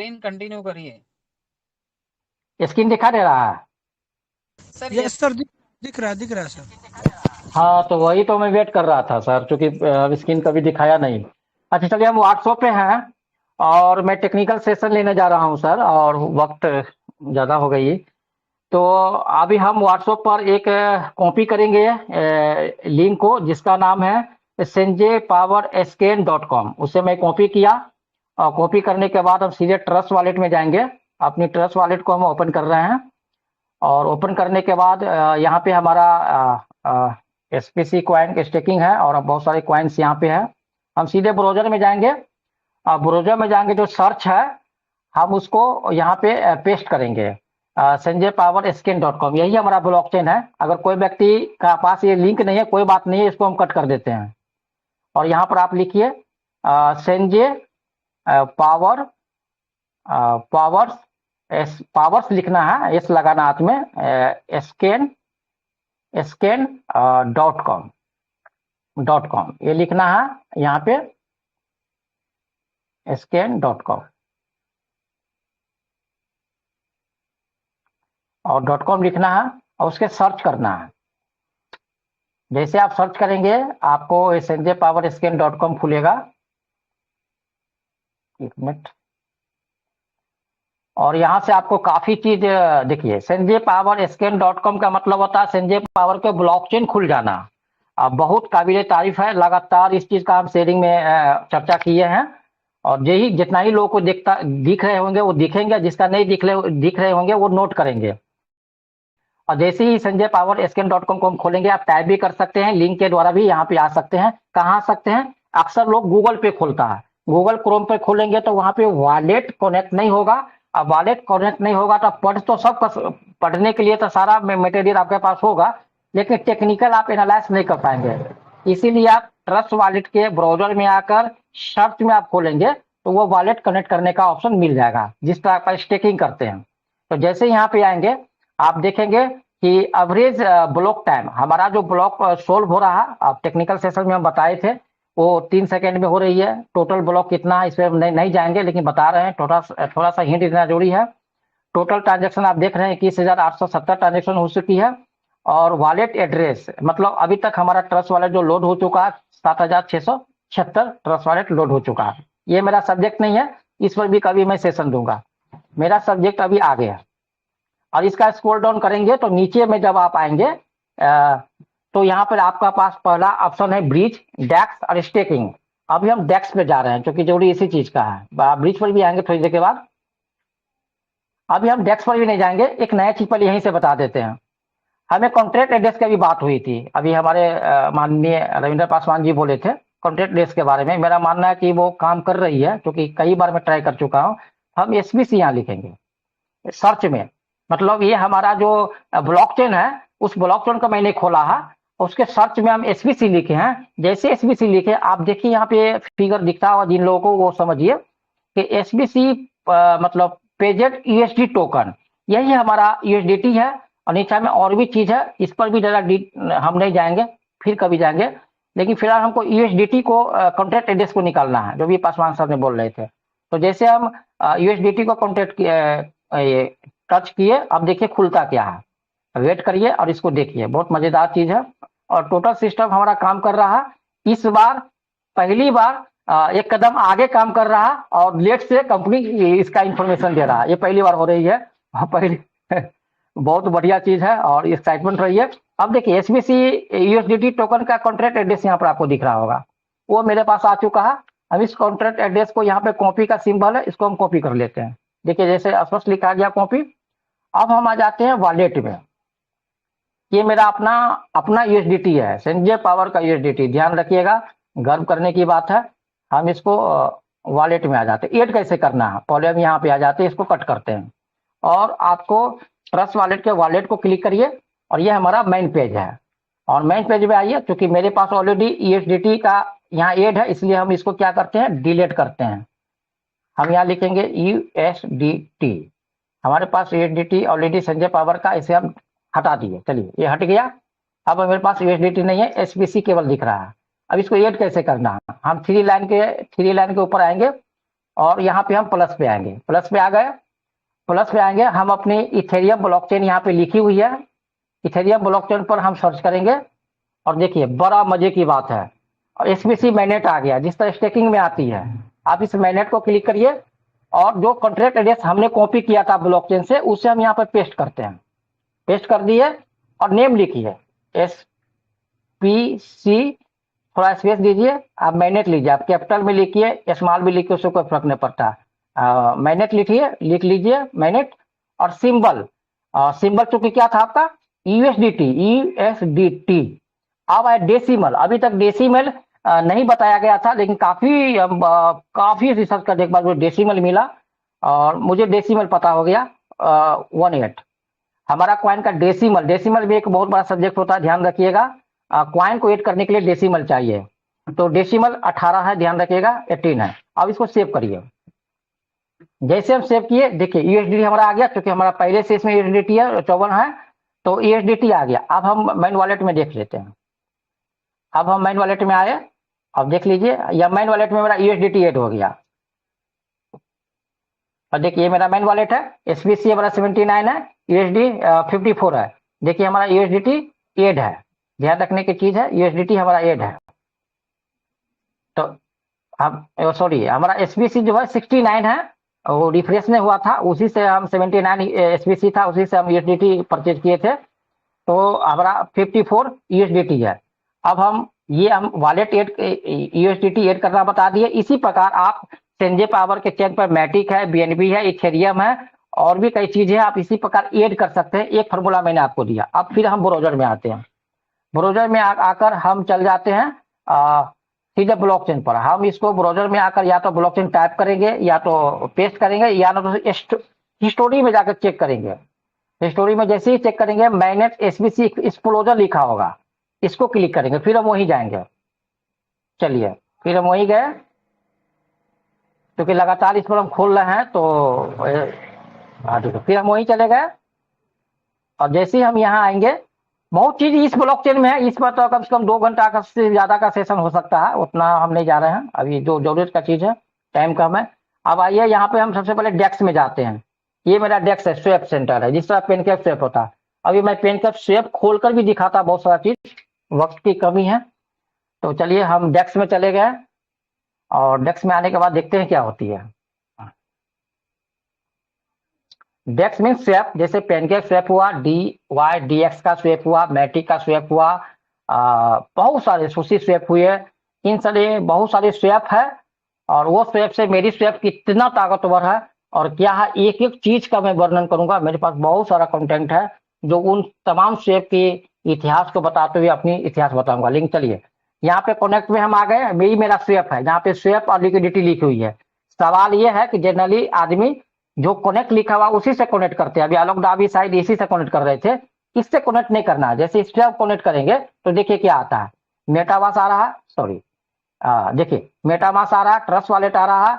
Screen continue करिए। Screen दिखा दे रहा है। सर यस सर, दिख रहा है सर। हाँ, तो वही तो मैं वेट कर रहा था सर, क्योंकि स्क्रीन कभी दिखाया नहीं। अच्छा चलिए, हम व्हाट्सएप पे हैं और मैं टेक्निकल सेशन लेने जा रहा हूँ सर, और वक्त ज़्यादा हो गई। तो अभी हम व्हाट्सएप पर एक कॉपी करेंगे लिंक को, जिसका नाम है sanjaypowerscan.com। उसे मैं कॉपी किया, और कॉपी करने के बाद हम सीधे ट्रस्ट वॉलेट में जाएंगे। अपनी ट्रस्ट वॉलेट को हम ओपन कर रहे हैं, और ओपन करने के बाद यहाँ पे हमारा SPC कॉइन स्टेकिंग है, और बहुत सारे कॉइन्स यहाँ पे है। हम सीधे ब्राउजर में जाएंगे, और ब्राउजर में जाएंगे जो सर्च है हम उसको यहाँ पे पेस्ट करेंगे, sanjaypowerscan.com। यही हमारा ब्लॉकचेन है। अगर कोई व्यक्ति का पास ये लिंक नहीं है, कोई बात नहीं है, इसको हम कट कर देते हैं। और यहाँ पर आप लिखिए संजय पावर पावर्स, पावर्स लिखना है, एस लगाना हाथ में, स्कैन .com ये लिखना है यहाँ पे, scan.com, और .com लिखना है, और उसके सर्च करना है। जैसे आप सर्च करेंगे आपको sanjaypowerscan.com खुलेगा। एक मिनट। और यहाँ से आपको काफी चीज देखिए, sanjaypowerscan.com का मतलब होता है संजय पावर के ब्लॉकचेन खुल जाना। अब बहुत काबिले तारीफ है, लगातार इस चीज का हम शेयरिंग में चर्चा किए हैं, और यही जितना ही लोगों को दिख रहे होंगे वो दिखेंगे, जिसका नहीं दिख रहे होंगे वो नोट करेंगे। और जैसे ही sanjaypowerscan.com को हम खोलेंगे, आप टाइप भी कर सकते हैं, लिंक के द्वारा भी यहाँ पे आ सकते हैं। कहाँ आ सकते हैं? अक्सर लोग गूगल पे खोलता है, गूगल क्रोम पे खोलेंगे तो वहां पे वॉलेट कनेक्ट नहीं होगा। अब वॉलेट कनेक्ट नहीं होगा तो पढ़ने के लिए तो सारा मटेरियल आपके पास होगा, लेकिन टेक्निकल आप एनालाइज नहीं कर पाएंगे। इसीलिए आप ट्रस्ट वॉलेट के ब्राउजर में आकर सर्च में आप खोलेंगे तो वो वॉलेट कनेक्ट करने का ऑप्शन मिल जाएगा, जिस तरह आप स्टेकिंग करते हैं। तो जैसे यहाँ पे आएंगे आप देखेंगे कि एवरेज ब्लॉक टाइम, हमारा जो ब्लॉक सोल्व हो रहा है, आप टेक्निकल सेशन में हम बताए थे, वो 3 सेकेंड में हो रही है। टोटल ब्लॉक कितना है इस पर हम नहीं जाएंगे, लेकिन बता रहे हैं, थोड़ा सा हिंट देना जरूरी है। टोटल ट्रांजेक्शन आप देख रहे हैं 21,870 ट्रांजेक्शन हो चुकी है। और वॉलेट एड्रेस मतलब अभी तक हमारा ट्रस्ट वॉलेट जो लोड हो चुका है 7,676 ट्रस्ट वॉलेट लोड हो चुका है। ये मेरा सब्जेक्ट नहीं है, इस पर भी कभी मैं सेशन दूंगा। मेरा सब्जेक्ट अभी आगे है। और इसका स्क्रॉल डाउन करेंगे तो नीचे में जब आप आएंगे तो यहाँ पर आपका पास पहला ऑप्शन है ब्रिज, डेक्स और स्टेकिंग। अभी हम डेक्स पे जा रहे हैं क्योंकि जरूरी इसी चीज का है। ब्रिज पर भी आएंगे थोड़ी देर के बाद। अभी हम डेक्स पर भी नहीं जाएंगे, एक नया चीज पर यहीं से बता देते हैं। हमें कॉन्ट्रैक्ट एड्रेस की भी बात हुई थी, अभी हमारे माननीय रविंद्र पासवान जी बोले थे कॉन्ट्रैक्ट एड्रेस के बारे में। मेरा मानना है कि वो काम कर रही है, क्योंकि कई बार मैं ट्राई कर चुका हूँ। हम SBC यहाँ लिखेंगे सर्च में, मतलब ये हमारा जो ब्लॉकचेन है उस ब्लॉकचेन को मैंने खोला है, उसके सर्च में हम SBC लिखे हैं। जैसे SBC लिखे आप देखिए यहाँ पे फिगर दिखता होगा, जिन लोगों को वो समझिए कि SBC मतलब पेजेड USD टोकन, यही हमारा USDT है। और नीचे में और भी चीज है, इस पर भी ज़्यादा हम नहीं जाएंगे, फिर कभी जाएंगे। लेकिन फिलहाल हमको USDT को कॉन्ट्रैक्ट एड्रेस को निकालना है, जो भी पासवान सर ने बोल रहे थे। तो जैसे हम USDT को कॉन्ट्रैक्ट टच किए, अब देखिए खुलता क्या है। वेट करिए और इसको देखिए, बहुत मजेदार चीज है। और टोटल सिस्टम हमारा काम कर रहा है। इस बार पहली बार एक कदम आगे काम कर रहा है, और लेट से कंपनी इसका इंफॉर्मेशन दे रहा है। ये पहली बार हो रही है, और पहली बहुत बढ़िया चीज है और एक्साइटमेंट रही है। अब देखिए SBC USDT टोकन का कॉन्ट्रैक्ट एड्रेस यहाँ पर आपको दिख रहा होगा, वो मेरे पास आ चुका है। हम इस कॉन्ट्रैक्ट एड्रेस को, यहाँ पे कॉपी का सिंबल है, इसको हम कॉपी कर लेते हैं। देखिए जैसे स्पष्ट लिखा गया कॉपी। अब हम आ जाते हैं वॉलेट में। ये मेरा अपना USDT है, संजय पावर का USDT। ध्यान रखिएगा, गर्व करने की बात है। हम इसको वॉलेट में आ जाते हैं। ऐड कैसे करना है, पहले हम यहाँ पे आ जाते हैं, इसको कट करते हैं, और आपको ट्रस्ट वॉलेट के वॉलेट को क्लिक करिए, और ये हमारा मेन पेज है। और मेन पेज में आइए, क्योंकि मेरे पास ऑलरेडी USDT का यहाँ ऐड है, इसलिए हम इसको क्या करते हैं, डिलीट करते हैं। हम यहाँ लिखेंगे USDT। हमारे पास USDT ऑलरेडी संजय पावर का, इसे हम हटा दिए। चलिए ये हट गया। अब मेरे पास USDT नहीं है, SBC केवल दिख रहा है। अब इसको ऐड कैसे करना है, हम थ्री लाइन के ऊपर आएंगे, और यहाँ पे हम प्लस पे आएंगे, प्लस पे आ गए, प्लस पे आएंगे, हम अपनी इथेरियम ब्लॉकचेन यहाँ पे लिखी हुई है, इथेरियम ब्लॉकचेन पर हम सर्च करेंगे और देखिए बड़ा मजे की बात है, और एसबीसी मैनेट आ गया जिस तरह स्टेकिंग में आती है। आप इस मैनेट को क्लिक करिए और जो कॉन्ट्रैक्ट एड्रेस हमने कॉपी किया था ब्लॉकचेन से उसे हम यहाँ पर पेस्ट करते हैं, पेस्ट कर दिए और नेम लिखिए SPC, थोड़ा स्पेस दीजिए, आप मैनेट लीजिए, आप कैपिटल में लिखिए, स्मॉल भी लिखिए, उससे कोई फर्क नहीं पड़ता। मैनेट लिखिए, लिख लीजिए मैनेट, और सिंबल, सिंबल चूंकि क्या था आपका USDT, अब आए डेसिमल। अभी तक डेसिमल नहीं बताया गया था, लेकिन काफी रिसर्च करने के बाद मुझे डेसिमल मिला और मुझे डेसिमल पता हो गया 18। हमारा क्वाइन का डेसिमल, डेसिमल भी एक बहुत बड़ा सब्जेक्ट होता है, ध्यान रखिएगा। क्वाइन को ऐड करने के लिए डेसिमल चाहिए, तो डेसिमल 18 है, ध्यान रखिएगा 18 है। अब इसको सेव करिए, जैसे हम सेव किए देखिए USDT हमारा आ गया, क्योंकि हमारा पहले से इसमें USDT है 54 है, तो USDT आ गया। अब हम मैन वॉलेट में देख लेते हैं, अब हम मैन वॉलेट में आए, अब देख लीजिए या मैन वॉलेट में मेरा USDT ऐड हो गया, और देखिए मेरा मैन वॉलेट है, SPC हमारा 79 है, USD 54 है, देखिए हमारा USDT ऐड है, ध्यान रखने की चीज है, USDT हमारा ऐड है। तो हम सॉरी हमारा SPC जो है 69 है, वो रिफ्रेश नहीं हुआ था, उसी से हम 79 SPC था, उसी से हम USDT परचेज किए थे, तो हमारा 54 USDT है। अब हम वॉलेट ऐड USDT ऐड करना बता दिए। इसी प्रकार आप सेंजे पावर के चेन पर मैटिक है, BNB है, इथेरियम है, और भी कई चीजें आप इसी प्रकार ऐड कर सकते हैं। एक फार्मूला मैंने आपको दिया। अब फिर हम ब्राउजर में आते हैं, ब्राउजर में आकर हम चल जाते हैं सीधे ब्लॉकचेन पर। हम इसको ब्राउजर में आकर या तो ब्लॉकचेन टाइप करेंगे, या तो पेस्ट करेंगे, या तो हिस्टोरी में जाकर चेक करेंगे। हिस्टोरी में जैसे ही चेक करेंगे मैनेट SPC एक्सप्लोजर लिखा होगा, इसको क्लिक करेंगे, फिर हम वहीं जाएंगे। चलिए फिर हम वहीं गए, क्योंकि लगातार इस पर हम खोल रहे हैं, तो फिर हम वहीं चले गए, और जैसे ही हम यहाँ आएंगे, बहुत चीज इस ब्लॉकचेन में है, इस पर तो कम से कम 2 घंटा से ज्यादा का सेशन हो सकता है, उतना हम नहीं जा रहे हैं अभी, जो जरूरत का चीज है, टाइम कम है। अब आइए यहाँ पे हम सबसे पहले डेस्क में जाते हैं। ये मेरा डेस्क है, स्वेप सेंटर है, जिस तरह पेनकेक स्वेप होता है। अभी मैं पेनकेक स्वेप खोलकर भी दिखाता, बहुत सारा चीज, वक्त की कमी है। तो चलिए हम डेस्क में चले गए, और डेस्क में आने के बाद देखते हैं क्या होती है। डेक्स मीन स्वेप, जैसे पेनकेक स्वेप हुआ, DYDX का स्वेप हुआ, मैटिक का स्वेप हुआ, बहुत सारे सुशी स्वेप हुए, इन सारे बहुत सारे स्वेप है। और वो स्वेप से मेरी स्वेप कितना ताकतवर है और क्या है, एक एक चीज का मैं वर्णन करूंगा। मेरे पास बहुत सारा कंटेंट है जो उन तमाम स्वेप के इतिहास को बताते हुए अपनी इतिहास बताऊंगा। लिंक चलिए यहाँ पे कनेक्ट में हम आ गए, मेरा स्वेप है, जहाँ पे स्वेप और लिक्विडिटी लिखी हुई है। सवाल ये है कि जनरली आदमी जो कनेक्ट लिखा हुआ उसी से कनेक्ट करते हैं। अभी आलोक दावी शायद इसी से कनेक्ट कर रहे थे, इससे कनेक्ट नहीं करना है। जैसे इस पे आप कनेक्ट करेंगे तो देखिए क्या आता है, मेटामास आ रहा है, सॉरी देखिए मेटामास आ रहा है, ट्रस्ट वॉलेट आ रहा है,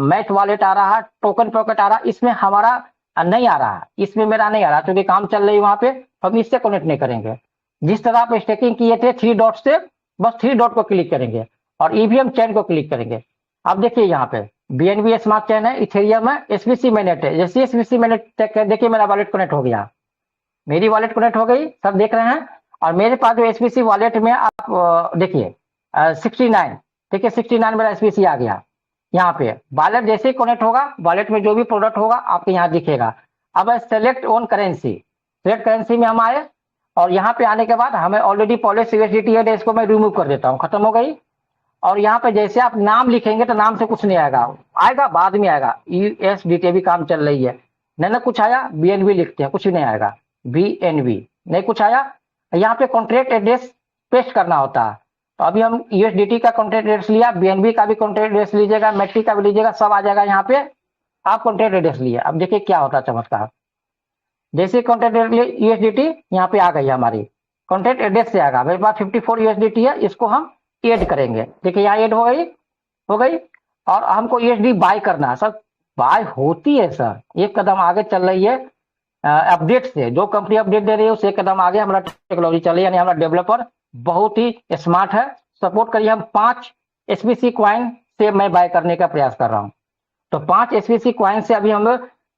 मैथ वॉलेट आ रहा है, टोकन पॉकेट आ रहा है। इसमें हमारा नहीं आ रहा है, इसमें मेरा नहीं आ रहा, क्योंकि काम चल रही है वहां पे, हम इससे कनेक्ट नहीं करेंगे। जिस तरह आप स्टेकिंग किए थे 3 डॉट से, बस 3 डॉट को क्लिक करेंगे और EVM चेन को क्लिक करेंगे। अब देखिए यहाँ पे BNB स्मार्ट चेन है, इथेरियम है, SPC मैनेट है। जैसे SPC मैनेट देखिए मेरा वॉलेट कनेक्ट हो गया, मेरी वॉलेट कनेक्ट हो गई, सब देख रहे हैं। और मेरे पास जो SPC वॉलेट में आप देखिए 69, देखिए 69 मेरा SPC आ गया। यहाँ पे वॉलेट जैसे ही कनेक्ट होगा, वॉलेट में जो भी प्रोडक्ट होगा आपको यहाँ दिखेगा। अब select on currency, select currency में हम आए, और यहाँ पे आने के बाद हमें ऑलरेडी पॉलिश USDT है, इसको मैं रिमूव कर देता हूँ, खत्म हो गई। और यहाँ पे जैसे आप नाम लिखेंगे तो नाम से कुछ नहीं आएगा, आएगा बाद में आएगा। USDT भी काम चल रही है, नहीं कुछ आया, BNB लिखते हैं, कुछ नहीं आएगा, BNB नहीं कुछ आया। यहाँ पे कॉन्ट्रैक्ट एड्रेस पेस्ट करना होता है, तो अभी हम USDT का कॉन्ट्रैक्ट एड्रेस लिया, BNB का भी कॉन्ट्रैक्ट एड्रेस लीजिएगा, मैट्रिक का भी लीजिएगा, सब आ जाएगा यहाँ पे। आप कॉन्ट्रैक्ट एड्रेस लिए, अब देखिए क्या होता है चमत्कार। जैसे कॉन्ट्रैक्ट USDT यहाँ पे आ गई, हमारी कॉन्ट्रैक्ट एड्रेस से आएगा। मेरे पास 54 USDT है, इसको हम ऐड करेंगे, देखिए यहाँ ऐड हो गई। और हमको USD बाय करना है सर, बाय होती है सर, एक कदम आगे चल रही है अपडेट से। जो कंपनी अपडेट दे रही है उससे एक कदम आगे हमारा टेक्नोलॉजी चल रही है, यानी हमारा डेवलपर बहुत ही स्मार्ट है। सपोर्ट करिए, हम 5 SPC क्वाइन से मैं बाय करने का प्रयास कर रहा हूँ। तो 5 एसवीसी कॉइन से अभी हम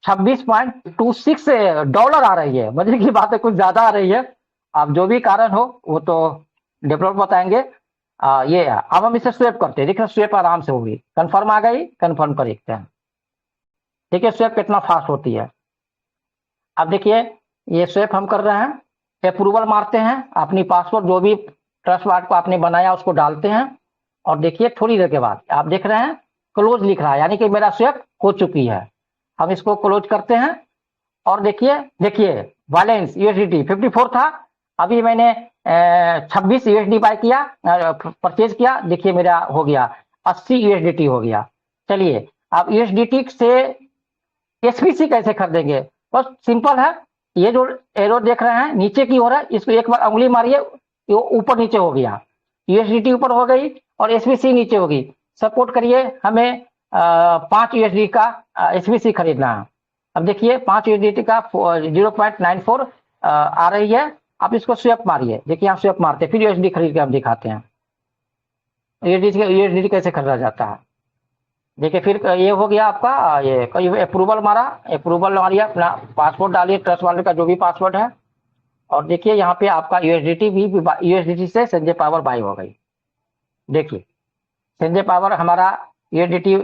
$26.26 आ रही है। मजे की बात है, कुछ ज्यादा आ रही है। अब जो भी कारण हो वो तो डेवलपर बताएंगे। ये है। अब हम इसे स्वेप करते हैं। देखिए स्वेप आराम से होगी। कंफर्म आ गई, कंफर्म कर देखते हैं। देखिए स्वेप कितना फास्ट होती है। अब देखिए ये स्वेप हम कर रहे हैं, अप्रूवल मारते हैं, अपनी पासवर्ड जो भी ट्रस्ट वार्ड को आपने बनाया उसको डालते हैं, और देखिए थोड़ी देर के बाद आप देख रहे हैं क्लोज लिख रहा है, यानी कि मेरा स्वेप हो चुकी है। हम इसको क्लोज करते हैं और देखिए बैलेंस यूएसडीटी 54 था, अभी मैंने 26 यूएसडी बाय किया, परचेज किया। देखिए मेरा हो गया 80 यूएसडीटी हो गया। चलिए अब यूएसडीटी से एसपीसी कैसे खरीदेंगे? बस सिंपल है। ये जो एरो देख रहे हैं नीचे की हो रहा है, इसको एक बार उंगली मारिए, ये ऊपर नीचे हो गया। यूएसडीटी ऊपर हो गई और एसपीसी नीचे होगी। सपोर्ट करिए हमें 5 यूएसडी का एसपीसी खरीदना है। अब देखिए 5 यूएसडी का 0.94 आ रही है। आप इसको स्वेप मारिए। देखिए आप स्वेप मारते फिर यूएसडी खरीद के हम दिखाते हैं यूएसडी कैसे खरीदा जाता है। देखिए फिर ये हो गया आपका, ये अप्रूवल मारा, अप्रूवल मारिए, अपना पासवर्ड डालिए, ट्रस्ट वाले का जो भी पासवर्ड है, और देखिए यहाँ पे आपका यूएसडीटी भी यूएसडीटी से संजय पावर बाय हो गई। देखिए संजय पावर हमारा यूएसडीटी,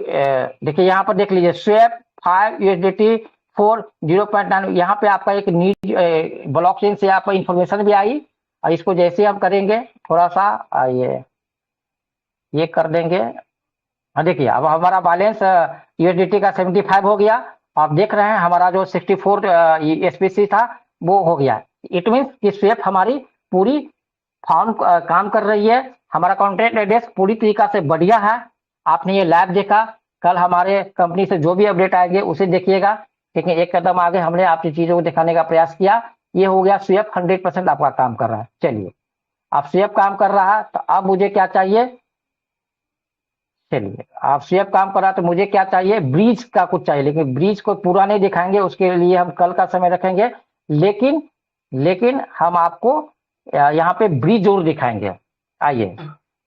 देखिए यहाँ पर देख लीजिए स्वेप 5 यूएसडीटी 4 0.9। यहाँ पे आपका एक नीड ब्लॉकचेन से आपका इंफॉर्मेशन भी आई, और इसको जैसे हम करेंगे थोड़ा सा ये कर देंगे। हाँ देखिए अब हमारा बैलेंस यूएसडीटी का 75 हो गया। आप देख रहे हैं हमारा जो 64 एसपीसी था वो हो गया। इट मीन्स कि स्वेप हमारी पूरी फॉर्म काम कर रही है। हमारा कॉन्ट्रैक्ट एड्रेस पूरी तरीका से बढ़िया है। आपने ये लैब देखा, कल हमारे कंपनी से जो भी अपडेट आएंगे उसे देखिएगा। लेकिन एक कदम आगे हमने आपकी चीजों को दिखाने का प्रयास किया। ये हो गया स्वेप 100% आपका काम कर रहा है। चलिए अब स्वेप काम कर रहा है तो अब मुझे क्या चाहिए? चलिए आप स्वेप काम कर रहा है तो मुझे क्या चाहिए? ब्रिज का कुछ चाहिए, लेकिन ब्रिज को पूरा नहीं दिखाएंगे, उसके लिए हम कल का समय रखेंगे। लेकिन हम आपको यहाँ पे ब्रिज जरूर दिखाएंगे। आइए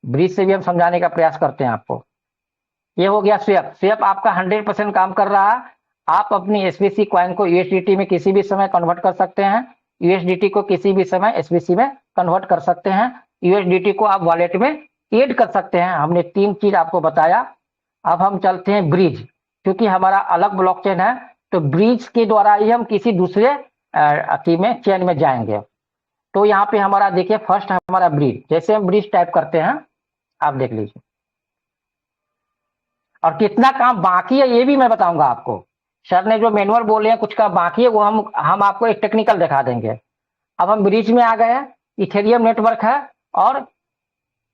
ब्रिज से भी हम समझाने का प्रयास करते हैं आपको। ये हो गया स्वेप। स्वेप आपका 100% काम कर रहा है। आप अपनी एसपीसी कॉइन को यूएसडीटी में किसी भी समय कन्वर्ट कर सकते हैं, यूएसडीटी को किसी भी समय एसपीसी में कन्वर्ट कर सकते हैं, यूएसडीटी को आप वॉलेट में ऐड कर सकते हैं। हमने 3 चीज आपको बताया। अब हम चलते हैं ब्रिज, क्योंकि हमारा अलग ब्लॉकचेन है तो ब्रिज के द्वारा ही हम किसी दूसरे में चेन में जाएंगे। तो यहाँ पे हमारा देखिए फर्स्ट हमारा ब्रिज, जैसे हम ब्रिज टाइप करते हैं आप देख लीजिए, और कितना काम बाकी है ये भी मैं बताऊंगा आपको। सर ने जो मैनुअल बोले हैं कुछ का बाकी है वो हम आपको एक टेक्निकल दिखा देंगे। अब हम ब्रिज में आ गए हैं। इथेरियम नेटवर्क है और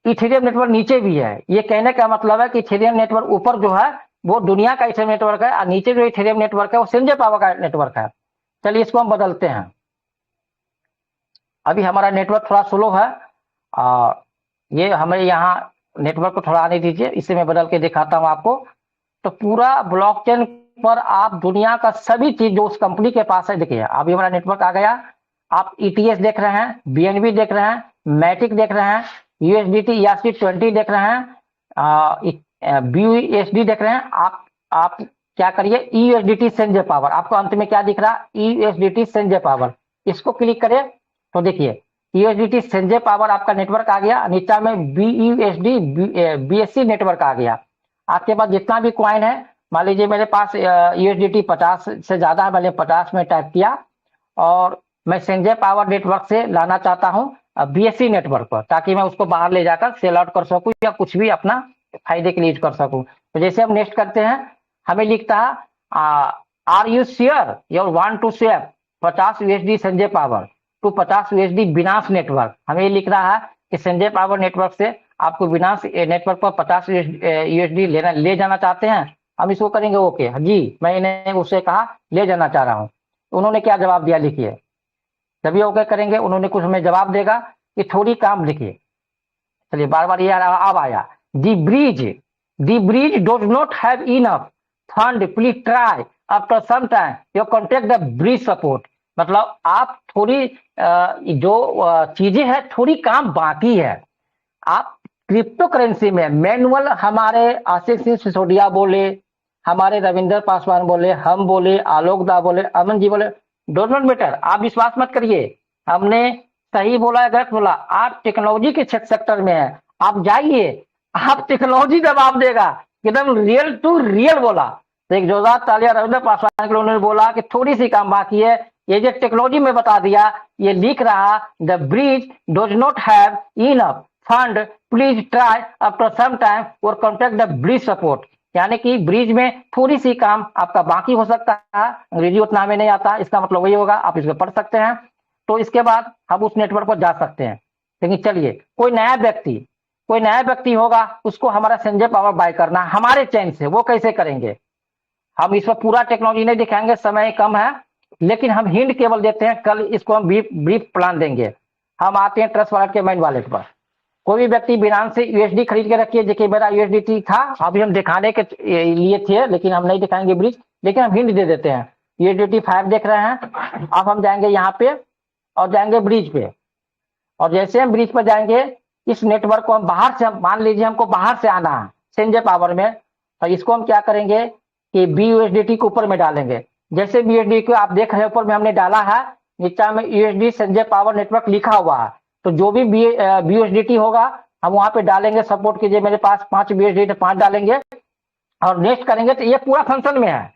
इथेरियम नेटवर्क नीचे भी है। ये कहने का मतलब है कि इथेरियम नेटवर्क ऊपर जो है वो दुनिया का इथेरियम नेटवर्क है, और नीचे जो इथेरियम नेटवर्क है वो संजय पावर का नेटवर्क है। चलिए इसको हम बदलते हैं। अभी हमारा नेटवर्क थोड़ा स्लो है, ये हमें यहाँ नेटवर्क को थोड़ा आने दीजिए, इसे मैं बदल के दिखाता हूँ आपको। तो पूरा ब्लॉकचेन पर आप दुनिया का सभी चीज जो उस कंपनी के पास है, देखिए अभी हमारा नेटवर्क आ गया। आप ईटीएस देख रहे हैं, बीएनबी देख रहे हैं, मैटिक देख रहे हैं, यूएसडीटी ERC20 देख रहे हैं, BUSD देख रहे हैं। आप क्या करिए, यूएसडीटी संजय पावर, आपको अंत में क्या दिख रहा है? यूएसडीटी संजय पावर, इसको क्लिक करें तो देखिए यूएसडीटी संजय पावर आपका नेटवर्क आ गया। नीचा में BUSD BSC नेटवर्क आ गया। आपके पास जितना भी कॉइन है, मान लीजिए मेरे पास यूएसडीटी 50 से ज्यादा है, मैंने 50 में टाइप किया, और मैं संजय पावर नेटवर्क से लाना चाहता हूँ BSC नेटवर्क पर, ताकि मैं उसको बाहर ले जाकर सेल आउट कर सकूं या कुछ भी अपना फायदे के लिए यूज कर सकूं। तो जैसे हम नेक्स्ट करते हैं, हमें लिखता है are you sure your want to swap 50 USD संजय पावर टू 50 USD विनाश नेटवर्क। हमें लिख रहा है कि संजय पावर नेटवर्क से आपको विनाश नेटवर्क पर 50 USD ले जाना चाहते हैं। हम इसको करेंगे ओके जी, मैंने उससे कहा ले जाना चाह रहा हूँ। उन्होंने क्या जवाब दिया लिखिए, जब ओके करेंगे उन्होंने कुछ हमें जवाब देगा कि थोड़ी काम लिखिए। चलिए बार बार ये अब आया, the bridge does not have enough fund, please try after some time your contact the bridge support. मतलब आप थोड़ी जो चीजें हैं थोड़ी काम बाकी है। आप क्रिप्टो करेंसी में मैनुअल हमारे आशीष सिंह सिसोदिया बोले, हमारे रविंद्र पासवान बोले, हम बोले, आलोक दा बोले, अमन जी बोले, डोंट नॉट मैटर, आप विश्वास मत करिए हमने सही बोला है गलत बोला। आप टेक्नोलॉजी के सेक्टर में है, आप जाइए, आप टेक्नोलॉजी जवाब देगा, एकदम रियल टू रियल बोला। तो एक जोरदार तालियां रविंद्र पासवान के लिए। उन्होंने बोला कि थोड़ी सी काम बाकी है, ये जो टेक्नोलॉजी में बता दिया, ये लिख रहा the bridge does not have enough fund, please try after some time और कॉन्टेक्ट द ब्रिज सपोर्ट। यानी कि ब्रिज में थोड़ी सी काम आपका बाकी हो सकता है, अंग्रेजी उतना में नहीं आता, इसका मतलब वही होगा, आप इसको पढ़ सकते हैं। तो इसके बाद हम उस नेटवर्क पर जा सकते हैं। लेकिन चलिए, कोई नया व्यक्ति होगा, उसको हमारा संजय पावर बाय करना हमारे चैन से, वो कैसे करेंगे? हम इस पर पूरा टेक्नोलॉजी नहीं दिखाएंगे, समय कम है, लेकिन हम हिंट केवल देते हैं। कल इसको हम ब्रीफ प्लान देंगे। हम आते हैं ट्रस्ट वॉलेट के मेन वॉलेट पर। कोई भी व्यक्ति बिनांस से यूएसडी खरीद के रखिए, देखिए मेरा यूएसडी था, अभी हम दिखाने के लिए थे, लेकिन हम नहीं दिखाएंगे ब्रिज, लेकिन हम हिंट दे देते हैं। यूएसडी 5 देख रहे हैं। अब हम जाएंगे यहाँ पे और जाएंगे ब्रिज पे, और जैसे हम ब्रिज पर जाएंगे, इस नेटवर्क को हम बाहर से, मान लीजिए हमको बाहर से आना है संजय पावर में, तो इसको हम क्या करेंगे कि BUSDT को ऊपर में डालेंगे। जैसे BUSDT को आप देख रहे हैं ऊपर में हमने डाला है, नीचे में USD संजय पावर नेटवर्क लिखा हुआ है, तो जो भी BUSDT होगा हम वहां पे डालेंगे। सपोर्ट कीजिए, मेरे पास 5 BUSDT 5 डालेंगे और नेक्स्ट करेंगे, तो ये पूरा फंक्शन में है।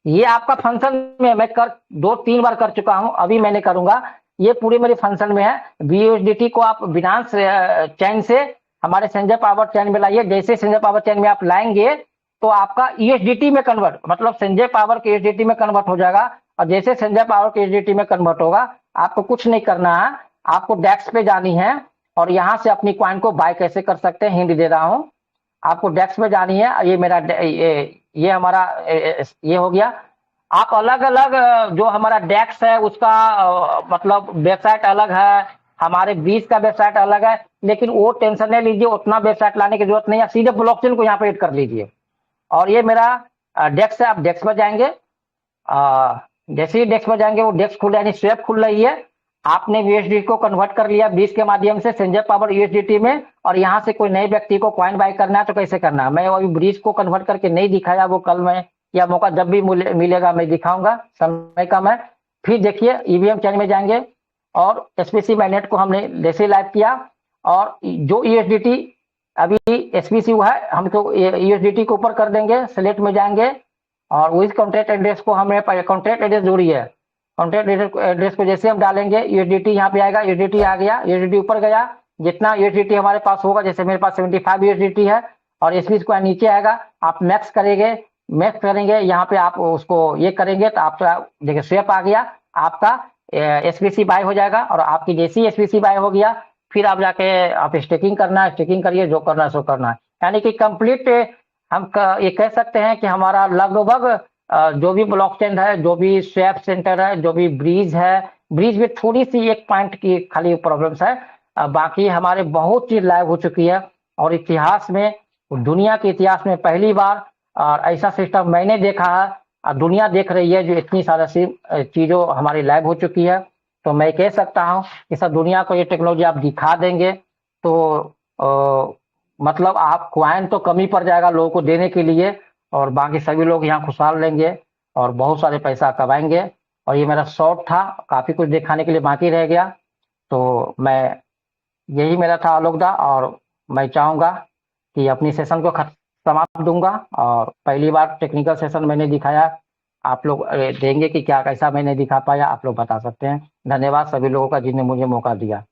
ये आपका फंक्शन में मैं 2-3 बार कर चुका हूं, अभी मैंने करूंगा, ये पूरे मेरे फंक्शन में है। BUSDT को आप बिनांस चैन से हमारे संजय पावर चैन में लाइए। जैसे संजय पावर चैन में आप लाएंगे तो आपका USDT में कन्वर्ट, मतलब संजय पावर के USDT में कन्वर्ट हो जाएगा। और जैसे संजय पावर के USDT में कन्वर्ट होगा, आपको कुछ नहीं करना है, आपको डेस्क पे जानी है और यहाँ से अपनी कॉइन को बाय कैसे कर सकते हैं हिंट दे रहा हूं। आपको डेस्क पे जानी है, ये मेरा ये हमारा ये हो गया। आप अलग अलग जो हमारा डेस्क है उसका मतलब वेबसाइट अलग है, हमारे ब्रिज का वेबसाइट अलग है, लेकिन वो टेंशन नहीं लीजिए, उतना वेबसाइट लाने की जरूरत नहीं है, सीधे ब्लॉकचेन को यहाँ पे ऐड कर लीजिए। और ये मेरा डेस्क है, आप डेस्क पर जाएंगे, जैसे ही डेस्क पर जाएंगे वो डेस्क खुल, यानी स्वैप खुल रही है। आपने USDT को कन्वर्ट कर लिया ब्रिज के माध्यम से संजय पावर USDT में, और यहाँ से कोई नए व्यक्ति को कॉइन बाय करना है तो कैसे करना है, मैं अभी ब्रिज को कन्वर्ट करके नहीं दिखाया, वो कल मैं या मौका जब भी मिलेगा मैं दिखाऊंगा, समय कम है। फिर देखिए EVM चैन में जाएंगे और SPC मैनेट को हमने जैसे लाइव किया, और जो USDT अभी SPC हुआ है हम तो USDT को ऊपर कर देंगे, सेलेक्ट में जाएंगे और उस कॉन्ट्रैक्ट एड्रेस को हमें, कॉन्ट्रैक्ट एड्रेस जरूरी है, कॉन्ट्रैक्ट एड्रेस को जैसे हम डालेंगे USDT यहाँ पे आएगा, USDT आ गया, USDT ऊपर गया, जितना USDT हमारे पास होगा, जैसे मेरे पास 75 USDT है और SPC को नीचे आएगा, आप मैक्स करेंगे यहाँ पे, आप उसको ये करेंगे तो आपका देखिए स्वैप आ गया, आपका SPC बाय हो जाएगा। और आपकी जैसी SPC बाय हो गया, फिर आप जाके आप स्टेकिंग करना है, स्टेकिंग करिए, जो करना है सो करना है। यानी कि कंप्लीट हम ये कह सकते हैं कि हमारा लगभग जो भी ब्लॉकचेन है, जो भी स्वैप सेंटर है, जो भी ब्रिज है, ब्रिज में थोड़ी सी एक पॉइंट की खाली प्रॉब्लम्स है, बाकी हमारे बहुत चीज लाइव हो चुकी है। और इतिहास में, दुनिया के इतिहास में पहली बार और ऐसा सिस्टम मैंने देखा है, दुनिया देख रही है, जो इतनी सारी चीजों हमारी लाइव हो चुकी है। तो मैं कह सकता हूं कि सब दुनिया को ये टेक्नोलॉजी आप दिखा देंगे तो मतलब आप क्वाइन तो कमी पड़ जाएगा लोगों को देने के लिए, और बाकी सभी लोग यहाँ खुशहाल लेंगे और बहुत सारे पैसा कमाएंगे। और ये मेरा शॉर्ट था, काफी कुछ दिखाने के लिए बाकी रह गया, तो मैं यही मेरा था आलोक दा, और मैं चाहूंगा कि अपनी सेशन को समाप्त दूंगा। और पहली बार टेक्निकल सेशन मैंने दिखाया, आप लोग देंगे कि क्या कैसा मैंने दिखा पाया, आप लोग बता सकते हैं। धन्यवाद सभी लोगों का जिन्होंने मुझे मौका दिया।